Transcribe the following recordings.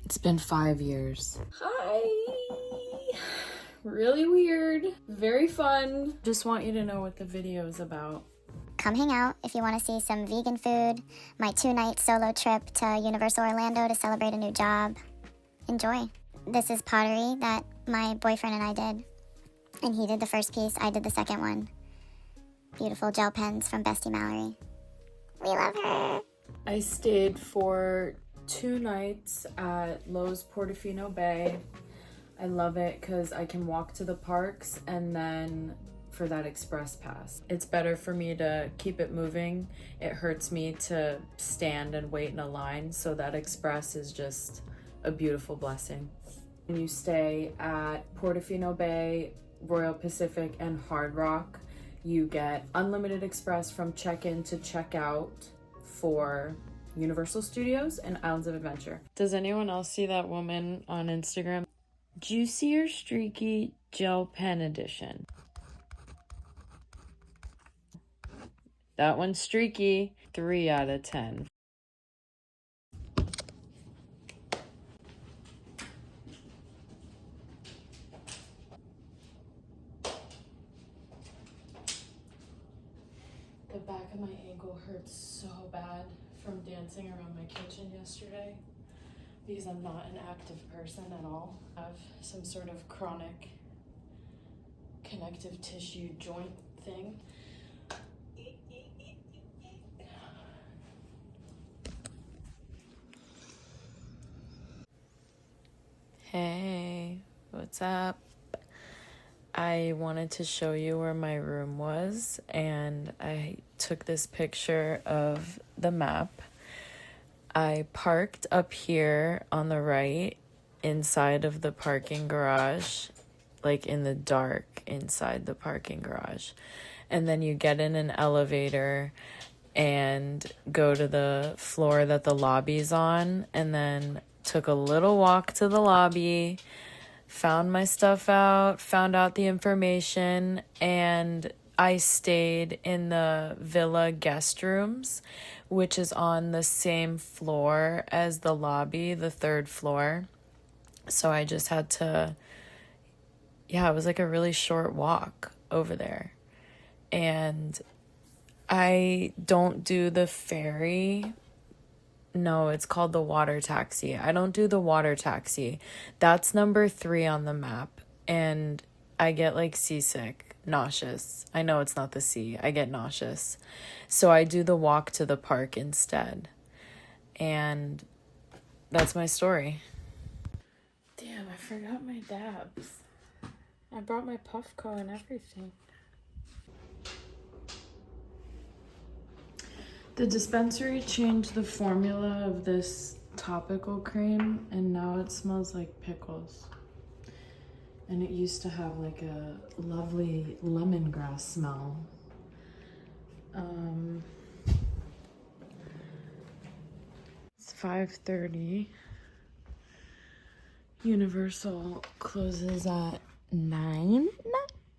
It's been 5 years. Hi! Really weird, very fun. Just want you to know what the video is about. Come hang out if you want to see some vegan food, my 2-night solo trip to Universal Orlando to celebrate a new job. Enjoy. This is pottery that my boyfriend and I did. And he did the first piece, I did the second one. Beautiful gel pens from Bestie Mallory. We love her. I stayed for 2 nights at Lowe's Portofino Bay. I love it because I can walk to the parks and then for that express pass. It's better for me to keep it moving. It hurts me to stand and wait in a line, so that express is just a beautiful blessing. When you stay at Portofino Bay, Royal Pacific, and Hard Rock, you get unlimited express from check-in to check-out for Universal Studios and Islands of Adventure. Does anyone else see that woman on Instagram? Juicy or Streaky Gel Pen Edition. That one's streaky. 3 out of 10. The back of my ankle hurts so bad from dancing around my kitchen yesterday because I'm not an active person at all. I have some sort of chronic connective tissue joint thing. Hey, what's up? I wanted to show you where my room was, and I took this picture of the map. I parked up here on the right inside of the parking garage, like in the dark inside the parking garage. And then you get in an elevator and go to the floor that the lobby's on, and then took a little walk to the lobby, found my stuff out, found out the information, and I stayed in the villa guest rooms, which is on the same floor as the lobby, the 3rd floor. So I just had to, it was like a really short walk over there. And I don't do the ferry. No, it's called the water taxi. I don't do the water taxi. That's number 3 on the map. And I get like seasick, nauseous. I know it's not the sea. I get nauseous. So I do the walk to the park instead. And that's my story. Damn, I forgot my dabs. I brought my Puffco and everything. The dispensary changed the formula of this topical cream, and now it smells like pickles. And it used to have like a lovely lemongrass smell. It's 5:30. Universal closes at 9,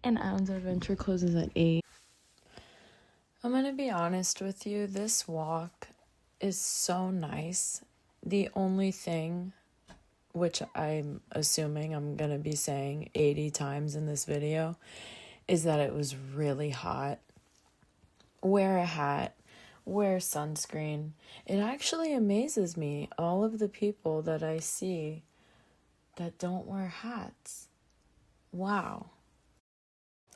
and Islands of Adventure closes at 8. I'm gonna be honest with you, this walk is so nice. The only thing, which I'm assuming I'm gonna be saying 80 times in this video, is that it was really hot. Wear a hat, wear sunscreen. It actually amazes me, all of the people that I see that don't wear hats. Wow.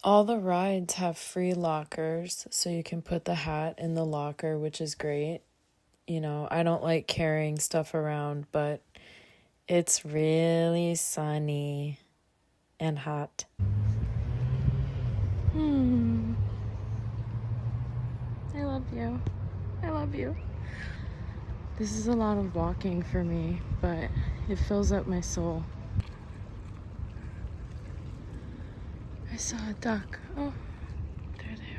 All the rides have free lockers, so you can put the hat in the locker, which is great. You know, I don't like carrying stuff around, but it's really sunny and hot. I love you. I love you. This is a lot of walking for me, but it fills up my soul. I saw a duck. Oh, there they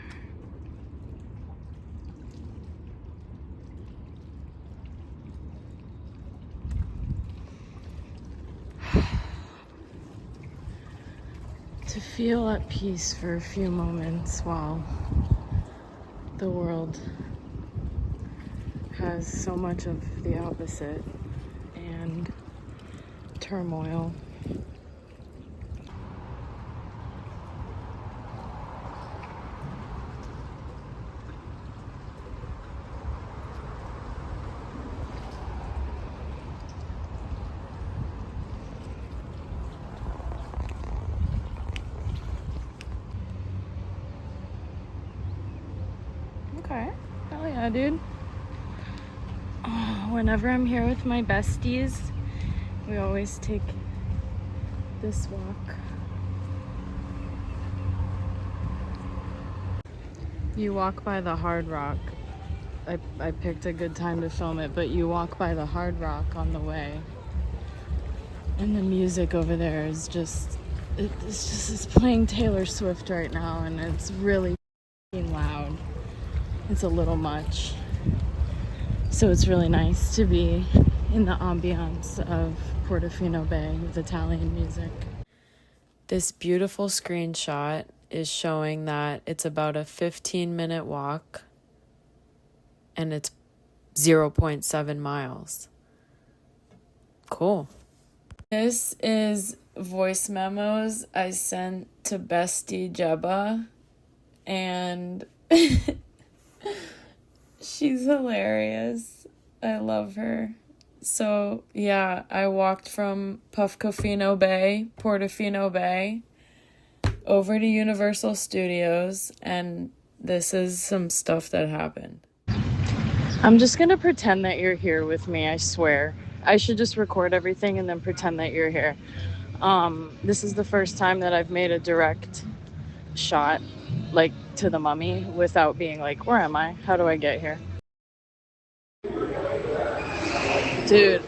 are. To feel at peace for a few moments while the world has so much of the opposite, and turmoil. Okay. Hell yeah, dude. Oh, whenever I'm here with my besties, we always take this walk. You walk by the Hard Rock. I picked a good time to film it, but you walk by the Hard Rock on the way. And the music over there is just, it's playing Taylor Swift right now, and it's really loud. It's a little much. So it's really nice to be in the ambiance of Portofino Bay with Italian music. This beautiful screenshot is showing that it's about a 15-minute walk and it's 0.7 miles. Cool. This is voice memos I sent to Bestie Jebba, and she's hilarious. I love her. So, yeah, I walked from Portofino Bay, over to Universal Studios, and this is some stuff that happened. I'm just gonna pretend that you're here with me, I swear. I should just record everything and then pretend that you're here. This is the first time that I've made a direct shot, like, to the mummy without being like, where am I? How do I get here? Dude,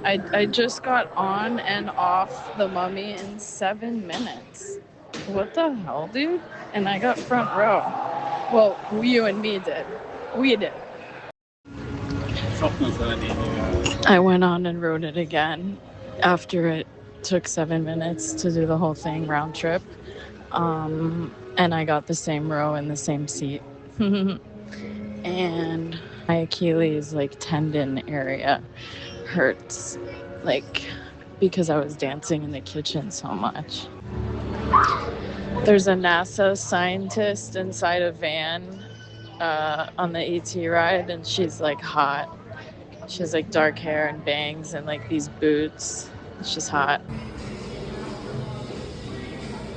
I just got on and off the mummy in 7 minutes. What the hell, dude? And I got front row. Well, you and me did. We did. I went on and rode it again after it took 7 minutes to do the whole thing round trip. And I got the same row in the same seat. And my Achilles tendon area hurts, because I was dancing in the kitchen so much. There's a NASA scientist inside a van on the ET ride, and she's hot. She has dark hair and bangs and these boots. She's hot.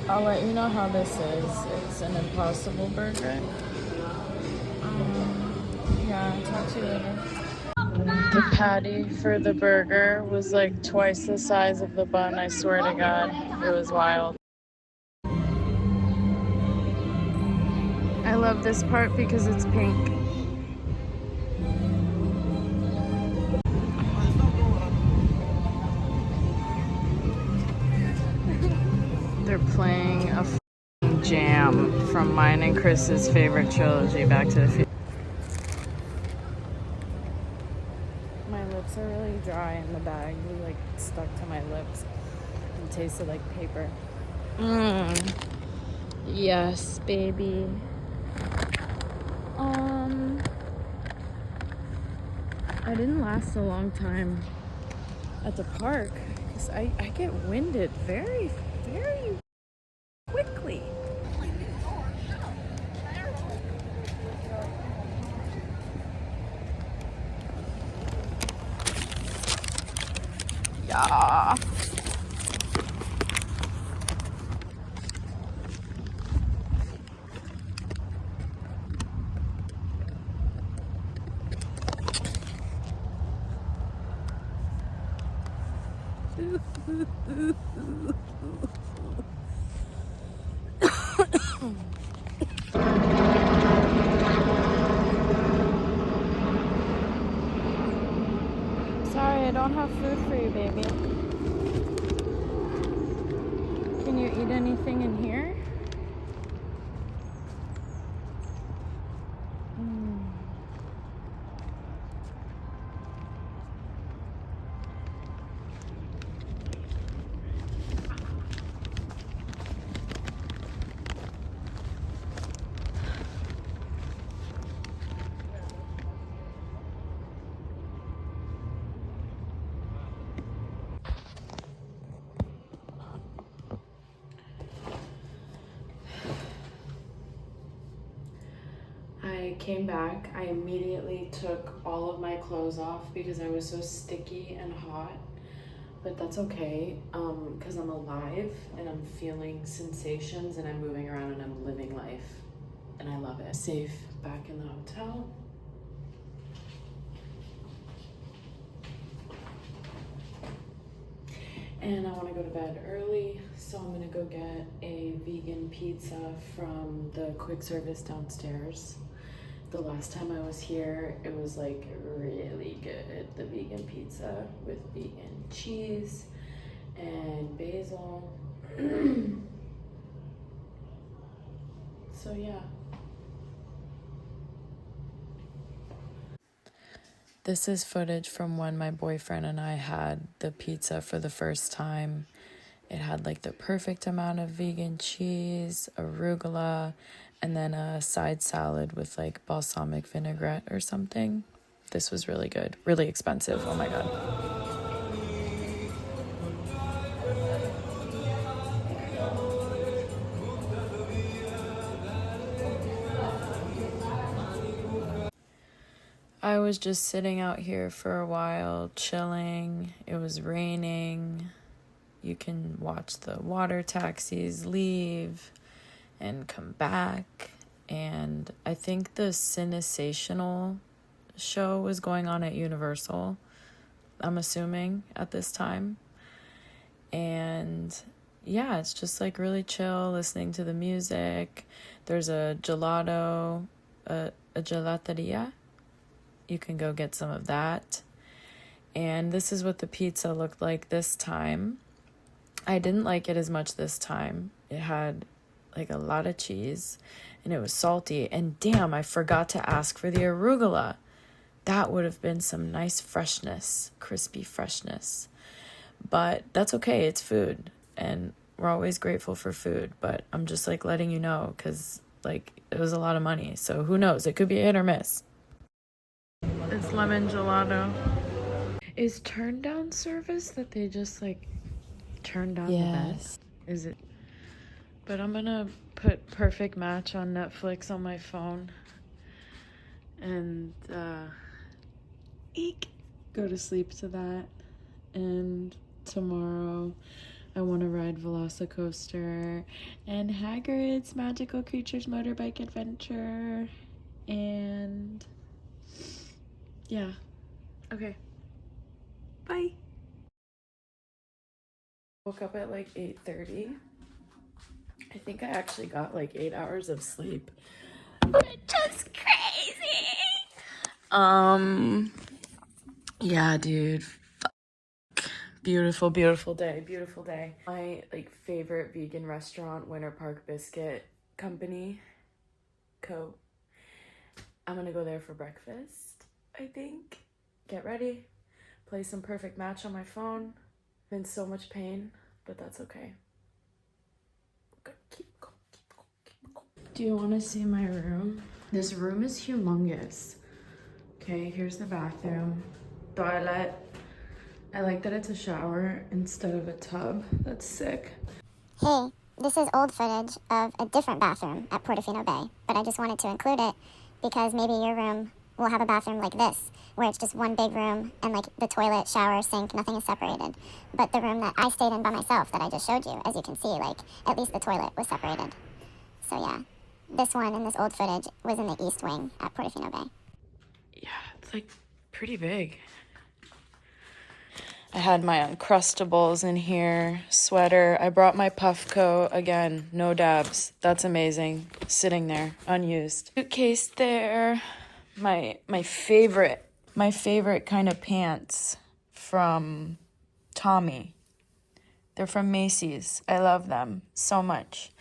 I'll let you know how this is. It's an Impossible Burger. Yeah, talk to you later. The patty for the burger was twice the size of the bun, I swear to God. It was wild. I love this part because it's pink. They're playing a jam from mine and Chris's favorite trilogy, Back to the Future. My lips are really dry in the bag. We stuck to my lips and tasted like paper. Yes, baby. I didn't last a long time at the park because I get winded very, very quickly. Yeah. Sorry, I don't have food for you, baby. Can you eat anything in here? came back. I immediately took all of my clothes off because I was so sticky and hot. But that's okay, because I'm alive and I'm feeling sensations and I'm moving around and I'm living life. And I love it. Safe back in the hotel. And I want to go to bed early, so I'm gonna go get a vegan pizza from the quick service downstairs. The last time I was here, it was like really good. The vegan pizza with vegan cheese and basil. So yeah. This is footage from when my boyfriend and I had the pizza for the first time. It had like the perfect amount of vegan cheese, arugula, and then a side salad with like balsamic vinaigrette or something. This was really good. Really expensive. Oh my God. I was just sitting out here for a while, chilling. It was raining. You can watch the water taxis leave and come back. And I think the Cinesational show was going on at Universal, I'm assuming, at this time. And yeah, it's just like really chill, listening to the music. There's a gelato, a gelateria. You can go get some of that. And this is what the pizza looked like this time. I didn't like it as much this time. It had like a lot of cheese and it was salty. And damn, I forgot to ask for the arugula. That would have been some nice freshness, crispy freshness. But that's okay, it's food. And we're always grateful for food. But I'm just like letting you know because like it was a lot of money. So who knows? It could be a hit or miss. It's lemon gelato. Is turn down service that they just like turn down the bed? Is it? But I'm gonna put Perfect Match on Netflix on my phone and go to sleep to that. And tomorrow I want to ride Velocicoaster and Hagrid's Magical Creatures Motorbike Adventure. And yeah. Okay. Bye. Woke up at like 8:30. I think I actually got like 8 hours of sleep. Which is crazy. Yeah, dude. Fuck. Beautiful, beautiful day. Beautiful day. My like favorite vegan restaurant, Winter Park Biscuit Company. I'm gonna go there for breakfast, I think. Get ready. Play some Perfect Match on my phone. I'm in so much pain, but that's okay. Keep going. Do you want to see my room? This room is humongous. Okay, here's the bathroom. Toilet. I like that it's a shower instead of a tub. That's sick. Hey, this is old footage of a different bathroom at Portofino Bay, but I just wanted to include it because maybe your room will have a bathroom like this, where it's just one big room and like the toilet, shower, sink, nothing is separated. But the room that I stayed in by myself that I just showed you, as you can see, like at least the toilet was separated. So yeah, this one in this old footage was in the east wing at Portofino Bay. Yeah, it's like pretty big. I had my Uncrustables in here, sweater. I brought my puff coat. Again, no dabs. That's amazing. Sitting there, unused. Suitcase there. My favorite kind of pants from Tommy. They're from Macy's. I love them so much.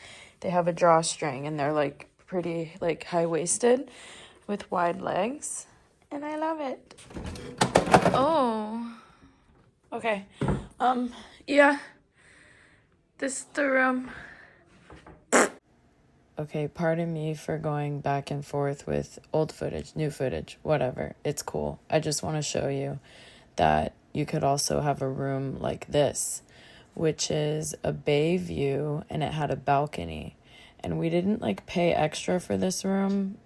They have a drawstring and they're like pretty like high-waisted with wide legs. And I love it. Oh. Okay, yeah, this is the room. Okay, pardon me for going back and forth with old footage, new footage, whatever. It's cool. I just want to show you that you could also have a room like this, which is a bay view, and it had a balcony. And we didn't like pay extra for this room.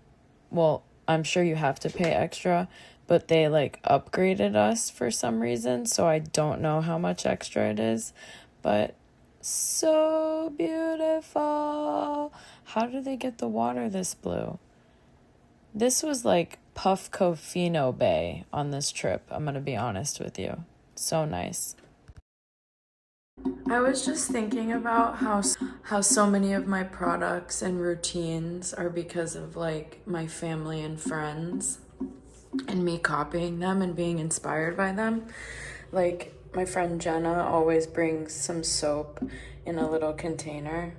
Well, I'm sure you have to pay extra, but they like upgraded us for some reason, so I don't know how much extra it is, but so beautiful. How do they get the water this blue? This was like portofino Bay on this trip, I'm gonna be honest with you. So nice. I was just thinking about how so many of my products and routines are because of like my family and friends and me copying them and being inspired by them. Like my friend Jenna always brings some soap in a little container.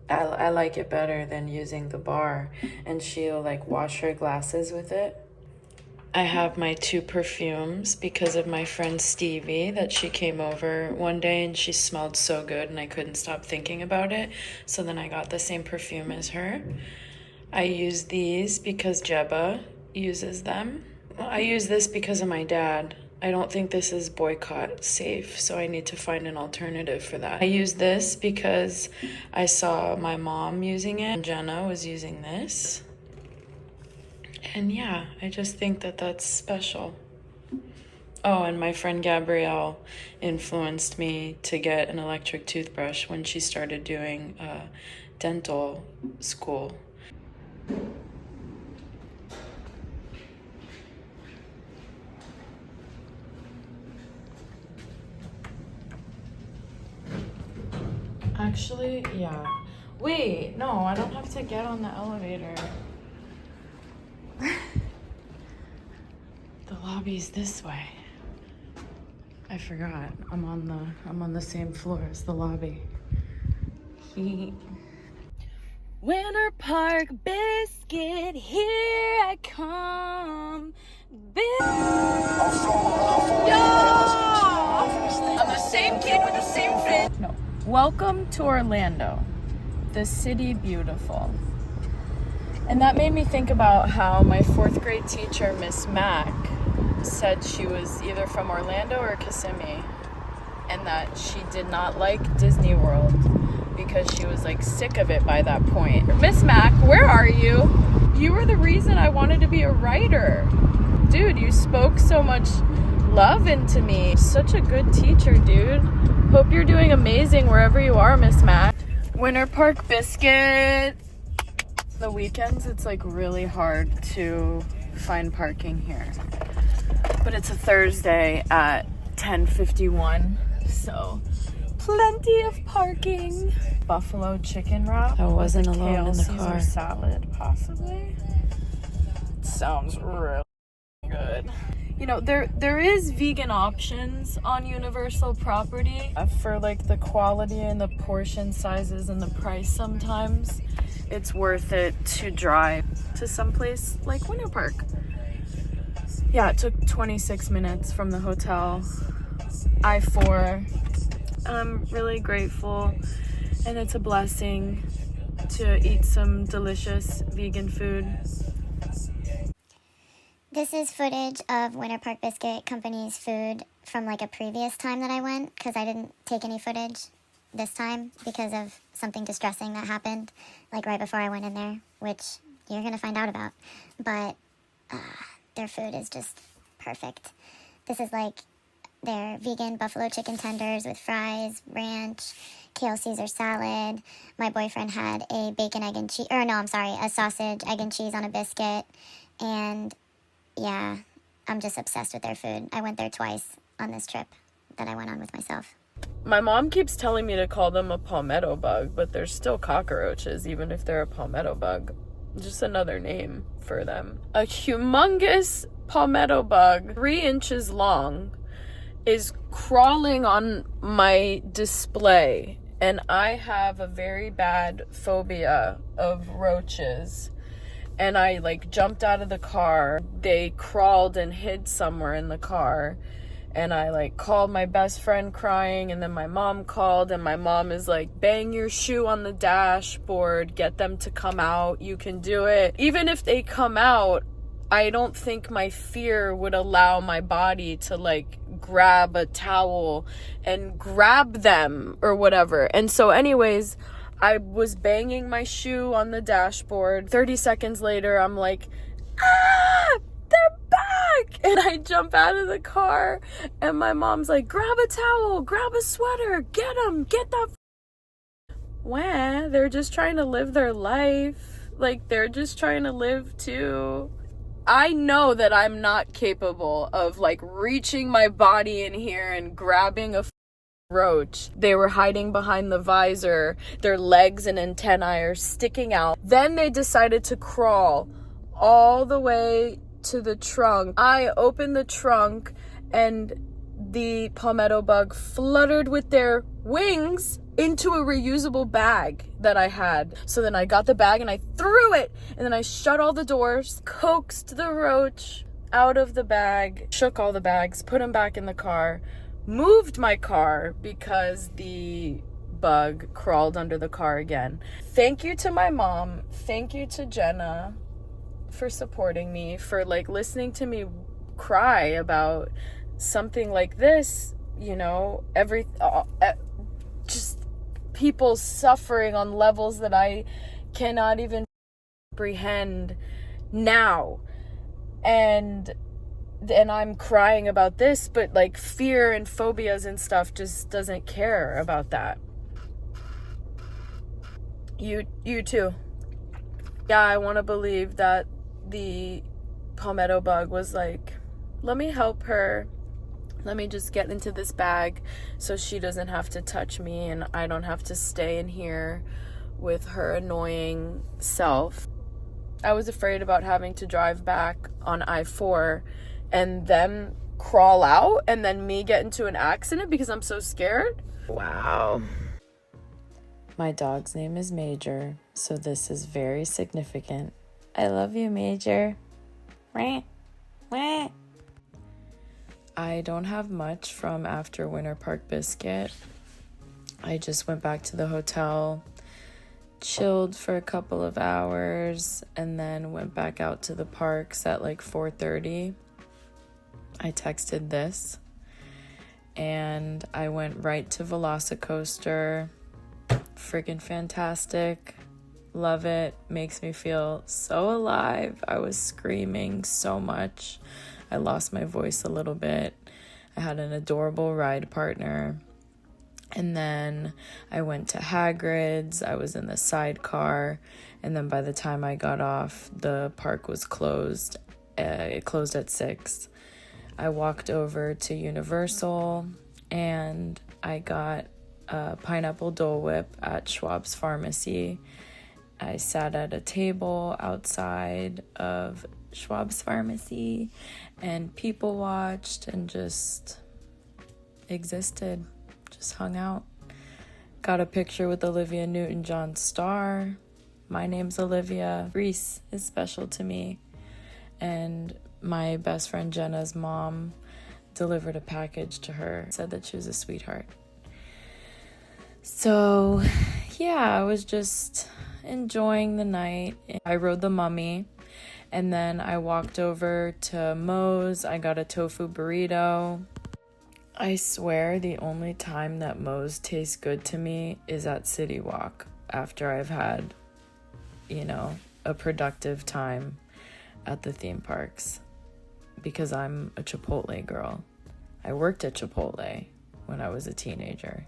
I like it better than using the bar, and she'll like wash her glasses with it. I have my 2 perfumes because of my friend Stevie, that she came over one day and she smelled so good and I couldn't stop thinking about it. So then I got the same perfume as her. I use these because Jeba uses them. I use this because of my dad. I don't think this is boycott safe, so I need to find an alternative for that. I use this because I saw my mom using it and Jenna was using this. And yeah, I just think that that's special. Oh, and my friend Gabrielle influenced me to get an electric toothbrush when she started doing dental school. Actually, yeah. Wait, no, I don't have to get on the elevator. The lobby's this way. I forgot. I'm on the same floor as the lobby. Winter Park Biscuit, here I come. I'm the same kid with the same friend. No. Welcome to Orlando, the city beautiful. And that made me think about how my 4th grade teacher, Miss Mack, said she was either from Orlando or Kissimmee, and that she did not like Disney World because she was like sick of it by that point. Miss Mack, where are you? You were the reason I wanted to be a writer. Dude, you spoke so much love into me. Such a good teacher, dude. Hope you're doing amazing wherever you are, Miss Mack. Winter Park Biscuit. The weekends, it's like really hard to find parking here. But it's a Thursday at 10:51, so plenty of parking. Buffalo chicken wrap. I wasn't alone in the car. Caesar salad, possibly. Sounds really good. You know, there is vegan options on Universal property for like the quality and the portion sizes and the price. Sometimes it's worth it to drive to someplace like Winter Park. Yeah, it took 26 minutes from the hotel. I-4. I'm really grateful, and it's a blessing to eat some delicious vegan food. This is footage of Winter Park Biscuit Company's food from like a previous time that I went, because I didn't take any footage this time because of something distressing that happened like right before I went in there, which you're gonna find out about. But their food is just perfect. This is like their vegan buffalo chicken tenders with fries, ranch, kale Caesar salad. My boyfriend had a bacon, egg, and cheese, a sausage, egg, and cheese on a biscuit. And yeah, I'm just obsessed with their food. I went there twice on this trip that I went on with myself. My mom keeps telling me to call them a palmetto bug, but they're still cockroaches, even if they're a palmetto bug. Just another name for them. A humongous palmetto bug, 3 inches long, is crawling on my display, and I have a very bad phobia of roaches. And I like jumped out of the car. They crawled and hid somewhere in the car. And I like called my best friend crying, and then my mom called, and my mom is like, bang your shoe on the dashboard, get them to come out, you can do it. Even if they come out, I don't think my fear would allow my body to like grab a towel and grab them or whatever. And so anyways, I was banging my shoe on the dashboard. 30 seconds later, I'm like, ah, they're back! And I jump out of the car, and my mom's like, grab a towel, grab a sweater, get them, get that. When they're just trying to live their life. Like, they're just trying to live too. I know that I'm not capable of like reaching my body in here and grabbing a roach. They were hiding behind the visor. Their legs and antennae are sticking out. Then they decided to crawl all the way to the trunk. I opened the trunk and the palmetto bug fluttered with their wings into a reusable bag that I had. So then I got the bag and I threw it, and then I shut all the doors, coaxed the roach out of the bag, shook all the bags, put them back in the car, moved my car because the bug crawled under the car again. Thank you to my mom. Thank you to Jenna for supporting me, for like listening to me cry about something like this, you know, just people suffering on levels that I cannot even comprehend now. And I'm crying about this, but like fear and phobias and stuff just doesn't care about that. You too. Yeah, I want to believe that the palmetto bug was like, let me help her. Let me just get into this bag so she doesn't have to touch me and I don't have to stay in here with her annoying self. I was afraid about having to drive back on I-4 and them crawl out and then me get into an accident because I'm so scared. Wow. My dog's name is Major, so this is very significant. I love you, Major. Wah, wah. I don't have much from after Winter Park Biscuit. I just went back to the hotel, chilled for a couple of hours, and then went back out to the parks at like 4:30. I texted this, and I went right to Velocicoaster. Friggin' fantastic. Love it. Makes me feel so alive. I was screaming so much. I lost my voice a little bit. I had an adorable ride partner. And then I went to Hagrid's. I was in the sidecar. And then by the time I got off, the park was closed. It closed at 6. I walked over to Universal and I got a pineapple Dole Whip at Schwab's Pharmacy. I sat at a table outside of Schwab's Pharmacy and people watched and just existed, just hung out. Got a picture with Olivia Newton-John's star. My name's Olivia. Reese is special to me. And my best friend Jenna's mom delivered a package to her, said that she was a sweetheart. So yeah, I was just enjoying the night. I rode the Mummy. And then I walked over to Moe's. I got a tofu burrito. I swear the only time that Moe's tastes good to me is at City Walk after I've had, you know, a productive time at the theme parks, because I'm a Chipotle girl. I worked at Chipotle when I was a teenager.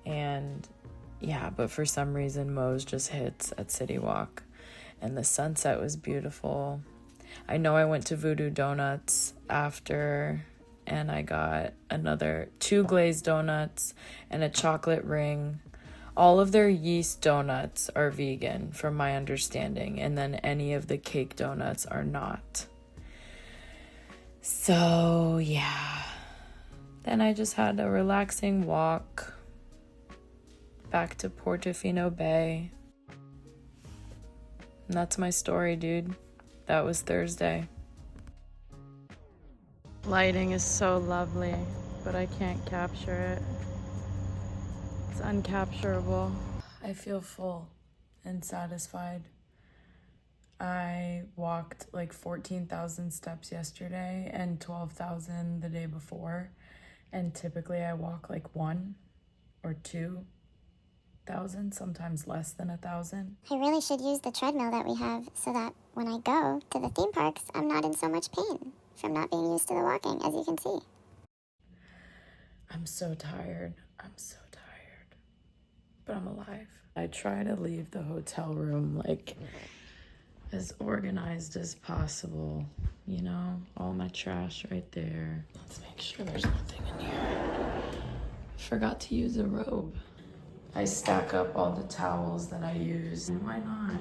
And yeah, but for some reason Moe's just hits at City Walk. And the sunset was beautiful. I know I went to Voodoo Donuts after, and I got another 2 glazed donuts and a chocolate ring. All of their yeast donuts are vegan, from my understanding, and then any of the cake donuts are not. So, yeah. Then I just had a relaxing walk back to Portofino Bay. And that's my story, dude. That was Thursday. Lighting is so lovely, but I can't capture it. It's uncapturable. I feel full and satisfied. I walked like 14,000 steps yesterday and 12,000 the day before. And typically I walk like 1 or 2,000 5,000, sometimes less than 1,000. I really should use the treadmill that we have so that when I go to the theme parks, I'm not in so much pain from not being used to the walking, as you can see. I'm so tired. I'm so tired. But I'm alive. I try to leave the hotel room like as organized as possible. You know, all my trash right there. Let's make sure there's nothing in here. Forgot to use a robe. I stack up all the towels that I use. Why not?